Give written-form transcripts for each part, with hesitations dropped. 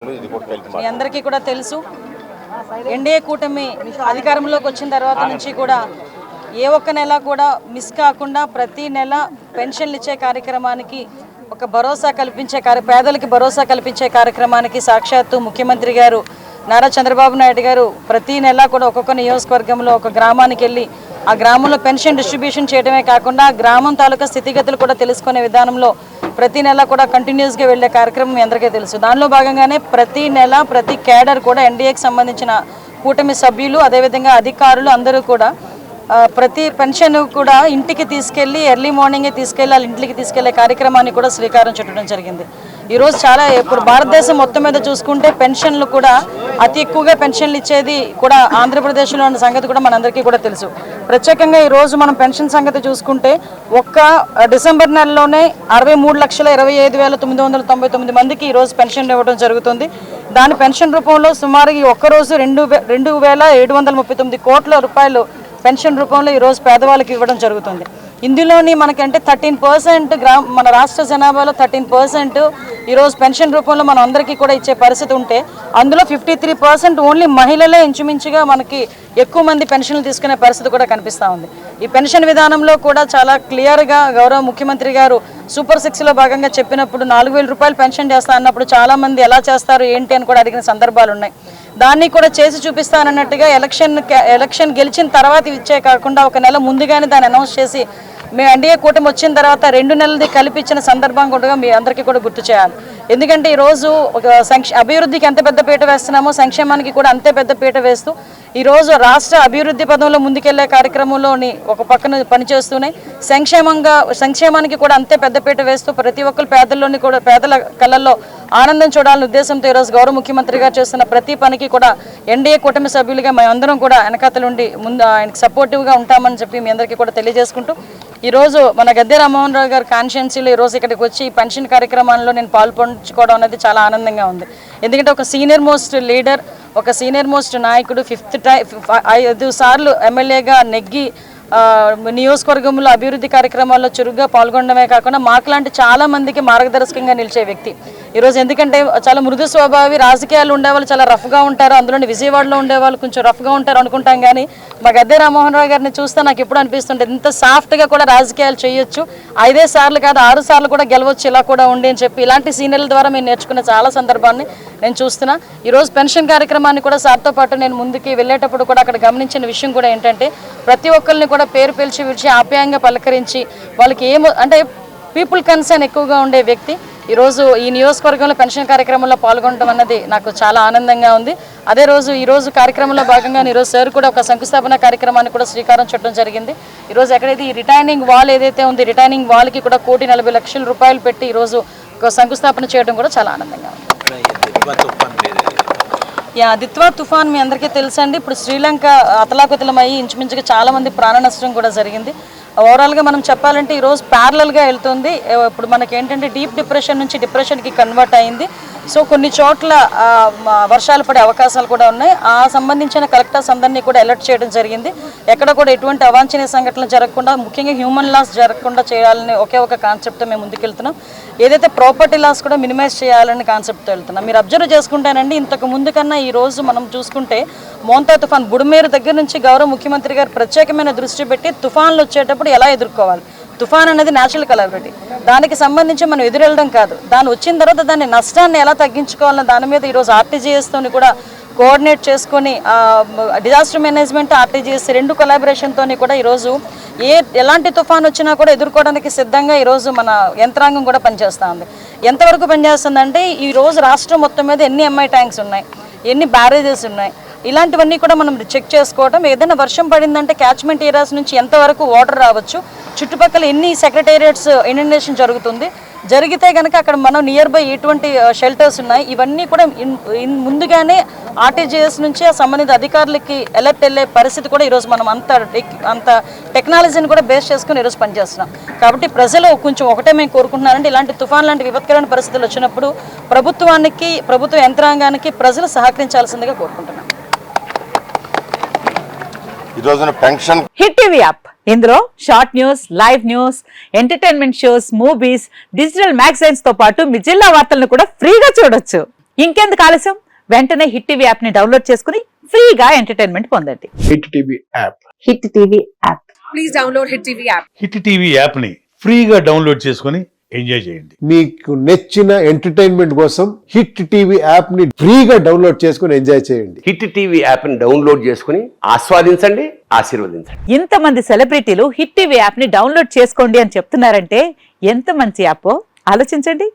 మీ అందరికీ కూడా తెలుసు, ఎన్డీఏ కూటమి అధికారంలోకి వచ్చిన తర్వాత నుంచి కూడా ఏ ఒక్క నెల కూడా మిస్ కాకుండా ప్రతి నెల పెన్షన్లు ఇచ్చే కార్యక్రమానికి ఒక భరోసా కల్పించే పేదలకి భరోసా కల్పించే కార్యక్రమానికి సాక్షాత్తు ముఖ్యమంత్రి గారు నారా చంద్రబాబు నాయుడు గారు ప్రతి నెల కూడా ఒక్కొక్క నియోజకవర్గంలో ఒక గ్రామానికి వెళ్ళి ఆ గ్రామంలో పెన్షన్ డిస్ట్రిబ్యూషన్ చేయడమే కాకుండా ఆ గ్రామం తాలూకా స్థితిగతులు కూడా తెలుసుకునే విధానంలో ప్రతి నెల కూడా కంటిన్యూస్గా వెళ్ళే కార్యక్రమం మీ అందరికీ తెలుసు. దానిలో భాగంగానే ప్రతి నెల ప్రతి క్యాడర్ కూడా ఎన్డీఏకి సంబంధించిన కూటమి సభ్యులు అదేవిధంగా అధికారులు అందరూ కూడా ప్రతి పెన్షన్ కూడా ఇంటికి తీసుకెళ్ళి ఎర్లీ మార్నింగే తీసుకెళ్ళి వాళ్ళ ఇంటికి తీసుకెళ్లే కార్యక్రమాన్ని కూడా శ్రీకారం చుట్టడం జరిగింది. ఈరోజు చాలా ఇప్పుడు భారతదేశం మొత్తం మీద చూసుకుంటే పెన్షన్లు కూడా అతి ఎక్కువగా పెన్షన్లు ఇచ్చేది కూడా ఆంధ్రప్రదేశ్లో ఉన్న సంగతి కూడా మనందరికీ కూడా తెలుసు. ప్రత్యేకంగా ఈరోజు మనం పెన్షన్ సంగతి చూసుకుంటే ఒక్క డిసెంబర్ నెలలోనే 63,25,999 మందికి ఈరోజు పెన్షన్ ఇవ్వడం జరుగుతుంది. దాని పెన్షన్ రూపంలో సుమారు ఈ ఒక్కరోజు 2,739 కోట్ల రూపాయలు పెన్షన్ రూపంలో ఈరోజు పేదవాళ్ళకి ఇవ్వడం జరుగుతుంది. ఇందులోని మనకంటే 13% మన రాష్ట్ర జనాభాలో 13% ఈరోజు పెన్షన్ రూపంలో మనం అందరికీ కూడా ఇచ్చే పరిస్థితి ఉంటే అందులో 53% ఓన్లీ మహిళలే ఇంచుమించుగా మనకి ఎక్కువ మంది పెన్షన్లు తీసుకునే పరిస్థితి కూడా కనిపిస్తూ ఉంది. ఈ పెన్షన్ విధానంలో కూడా చాలా క్లియర్గా గౌరవ ముఖ్యమంత్రి గారు సూపర్ 6లో భాగంగా చెప్పినప్పుడు 4,000 రూపాయలు పెన్షన్ చేస్తా అన్నప్పుడు చాలామంది ఎలా చేస్తారు ఏంటి అని కూడా అడిగిన సందర్భాలు ఉన్నాయి. దాన్ని కూడా చేసి చూపిస్తానన్నట్టుగా ఎలక్షన్ గెలిచిన తర్వాత ఇచ్చే కాకుండా ఒక నెల ముందుగానే దాన్ని అనౌన్స్ చేసి మేము ఎన్డీఏ కూటమి వచ్చిన తర్వాత 2 నెలలది కలిపించిన సందర్భం కూడా మీ అందరికీ కూడా గుర్తు చేయాలి. ఎందుకంటే ఈరోజు ఒక అభివృద్ధికి ఎంత పెద్ద పీట వేస్తున్నామో సంక్షేమానికి కూడా అంతే పెద్ద పీట వేస్తూ ఈరోజు రాష్ట్ర అభివృద్ధి పదంలో ముందుకెళ్లే కార్యక్రమంలోని ఒక పక్కన పనిచేస్తూనే సంక్షేమానికి కూడా అంతే పెద్దపీట వేస్తూ ప్రతి ఒక్కరు పేదల కళ్ళల్లో ఆనందం చూడాలనే ఉద్దేశంతో ఈరోజు గౌరవ ముఖ్యమంత్రి గారు చేస్తున్న ప్రతి పనికి కూడా ఎన్డీఏ కూటమి సభ్యులుగా మేమందరం కూడా వెనకాతలుండి ముందు ఆయనకు సపోర్టివ్గా ఉంటామని చెప్పి మీ అందరికీ కూడా తెలియజేసుకుంటూ ఈరోజు మన గద్దె రామ్మోహన్ రావు గారు కాన్స్టిట్యున్సీలో ఈరోజు ఇక్కడికి వచ్చి పెన్షన్ కార్యక్రమాల్లో నేను పాల్పంచుకోవడం అనేది చాలా ఆనందంగా ఉంది. ఎందుకంటే ఒక సీనియర్ మోస్ట్ లీడర్, ఒక సీనియర్ మోస్ట్ నాయకుడు 5 సార్లు ఎమ్మెల్యేగా నెగ్గి నియోజకవర్గంలో అభివృద్ధి కార్యక్రమాల్లో చురుగ్గా పాల్గొనడమే కాకుండా మాకులాంటి చాలా మందికి మార్గదర్శకంగా నిలిచే వ్యక్తి ఈరోజు. ఎందుకంటే చాలా మృదు స్వభావి, రాజకీయాలు ఉండేవాళ్ళు చాలా రఫ్గా ఉంటారు, అందులోని విజయవాడలో ఉండేవాళ్ళు కొంచెం రఫ్గా ఉంటారు అనుకుంటాం. కానీ మా గద్దె రామ్మోహన్ రావు గారిని చూస్తే నాకు ఎప్పుడు అనిపిస్తుంటుంది ఇంత సాఫ్ట్గా కూడా రాజకీయాలు చేయొచ్చు, 5 సార్లు కాదు 6 సార్లు కూడా గెలవచ్చు ఇలా కూడా ఉండి అని చెప్పి ఇలాంటి సీనియర్ల ద్వారా మేము నేర్చుకున్న చాలా సందర్భాన్ని నేను చూస్తున్నా. ఈరోజు పెన్షన్ కార్యక్రమాన్ని కూడా సార్తో పాటు నేను ముందుకి వెళ్ళేటప్పుడు కూడా అక్కడ గమనించిన విషయం కూడా ఏంటంటే ప్రతి ఒక్కరిని కూడా పేరు పిలిచి ఆప్యాయంగా పలకరించి వాళ్ళకి అంటే పీపుల్ కన్సర్న్ ఎక్కువగా ఉండే వ్యక్తి ఈరోజు ఈ నియోజకవర్గంలో పెన్షన్ కార్యక్రమంలో పాల్గొనడం అన్నది నాకు చాలా ఆనందంగా ఉంది. అదే రోజు ఈరోజు కార్యక్రమంలో భాగంగా ఈరోజు సార్ కూడా ఒక శంకుస్థాపన కార్యక్రమాన్ని కూడా శ్రీకారం చుట్టడం జరిగింది. ఈరోజు ఎక్కడైతే ఈ రిటైనింగ్ వాల్ ఏదైతే ఉంది రిటైనింగ్ వాల్కి కూడా 1,40,00,000 రూపాయలు పెట్టి ఈరోజు ఒక శంకుస్థాపన చేయడం కూడా చాలా ఆనందంగా ఉంది. దిత్వా తుఫాన్ మీ అందరికీ తెలుసండి. ఇప్పుడు శ్రీలంక అతలాకుతలమయ్యి ఇంచుమించుగా చాలామంది ప్రాణ నష్టం కూడా జరిగింది. ఓవరాల్గా మనం చెప్పాలంటే ఈరోజు ప్యారలల్గా వెళ్తుంది. ఇప్పుడు మనకి ఏంటంటే డీప్ డిప్రెషన్ నుంచి డిప్రెషన్కి కన్వర్ట్ అయింది. సో కొన్ని చోట్ల వర్షాలు పడే అవకాశాలు కూడా ఉన్నాయి. ఆ సంబంధించిన కలెక్టర్స్ అందరినీ కూడా అలర్ట్ చేయడం జరిగింది. ఎక్కడ కూడా ఎటువంటి అవాంఛనీయ సంఘటనలు జరగకుండా, ముఖ్యంగా హ్యూమన్ లాస్ జరగకుండా చేయాలని ఒకే ఒక కాన్సెప్ట్తో మేము ముందుకెళ్తున్నాం. ఏదైతే ప్రాపర్టీ లాస్ కూడా మినిమైజ్ చేయాలని కాన్సెప్ట్తో వెళ్తున్నాం. మీరు అబ్జర్వ్ చేసుకుంటేనండి ఇంతకు ముందు కన్నా ఈ రోజు మనం చూసుకుంటే మోంతా తుఫాన్ బుడమేరు దగ్గర నుంచి గౌరవ ముఖ్యమంత్రి గారు ప్రత్యేకమైన దృష్టి పెట్టి తుఫాన్లు వచ్చేటప్పుడు ఎలా ఎదుర్కోవాలి, తుఫాన్ అనేది న్యాచురల్ కలామిటీ, దానికి సంబంధించి మనం ఎదురెళ్ళడం కాదు, దాని వచ్చిన తర్వాత దాని నష్టాన్ని ఎలా తగ్గించుకోవాలన్న దాని మీద ఈరోజు ఆర్టీజీఎస్తోని కూడా కోఆర్డినేట్ చేసుకొని డిజాస్టర్ మేనేజ్మెంట్ ఆర్టీజీఎస్ 2 కొలాబరేషన్తోని కూడా ఈరోజు ఎలాంటి తుఫాన్ వచ్చినా కూడా ఎదుర్కోవడానికి సిద్ధంగా ఈరోజు మన యంత్రాంగం కూడా పనిచేస్తూ ఉంది. ఎంతవరకు పనిచేస్తుందంటే ఈరోజు రాష్ట్రం మొత్తం మీద ఎన్ని ఎంఐ ట్యాంక్స్ ఉన్నాయి, ఎన్ని బ్యారేజెస్ ఉన్నాయి, ఇలాంటివన్నీ కూడా మనం చెక్ చేసుకోవడం. ఏదైనా వర్షం పడిందంటే క్యాచ్మెంట్ ఏరియాస్ నుంచి ఎంతవరకు వాటర్ రావచ్చు, చుట్టుపక్కల ఎన్ని సెక్రటేరియట్స్ ఇనండేషన్ జరిగితే కనుక అక్కడ మనం నియర్ బై ఎటువంటి షెల్టర్స్ ఉన్నాయి, ఇవన్నీ కూడా ముందుగానే ఆర్టీజీఎస్ నుంచి ఆ సంబంధిత అధికారులకి అలర్ట్ వెళ్ళే పరిస్థితి కూడా ఈరోజు మనం అంత టెక్నాలజీని కూడా బేస్ చేసుకుని ఈరోజు పనిచేస్తున్నాం. కాబట్టి ప్రజలు కొంచెం ఒకటే మేము కోరుకుంటున్నారంటే ఇలాంటి తుఫాన్ లాంటి విపత్కరమైన పరిస్థితులు వచ్చినప్పుడు ప్రభుత్వ యంత్రాంగానికి ప్రజలు సహకరించాల్సిందిగా కోరుకుంటున్నాం. హిట్ టీవీ యాప్, ఇందులో short news, live news, entertainment shows, movies, digital magazines తో పాటు మీ జిల్లా వార్తలను కూడా ఫ్రీగా చూడొచ్చు. ఇంకెందుకు ఆలస్యం, వెంటనే హిట్ టీవీ యాప్ ని డౌన్లోడ్ చేసుకుని ఫ్రీగా ఎంటర్టైన్మెంట్ పొందండి. Hit TV app. Hit TV app. Please download Hit TV app. Hit TV యాప్ని ఫ్రీగా డౌన్లోడ్ చేసుకొని ఎంజాయ్ చేయండి. మీకు నచ్చిన ఎంటర్టైన్మెంట్ కోసం హిట్ టీవీ యాప్ ని ఫ్రీగా డౌన్లోడ్ చేసుకుని ఎంజాయ్ చేయండి. హిట్ టీవీ యాప్ని డౌన్లోడ్ చేసుకుని ఆస్వాదించండి, ఆశీర్వదించండి. ఇంతమంది సెలబ్రిటీలు హిట్ టీవీ యాప్ ని డౌన్లోడ్ చేసుకోండి అని చెప్తున్నారంటే ఎంత మంచి యాప్ ఆలోచించండి.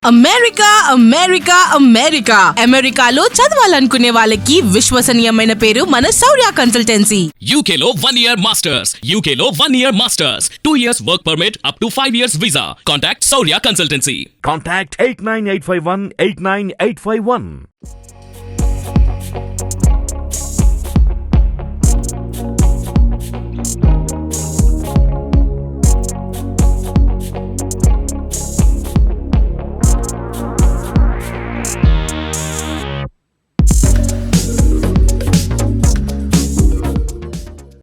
అమెరికా అమెరికా అమెరికా అమెరికాలో చదవాలనుకునే వాళ్ళకి విశ్వసనీయమైన పేరు మన శౌర్య consultancy. UK Law 1 Year Masters. UK Law 1 Year Masters. 2 years work permit up to 5 years visa. Contact Saurya Consultancy. Contact 89851 89851.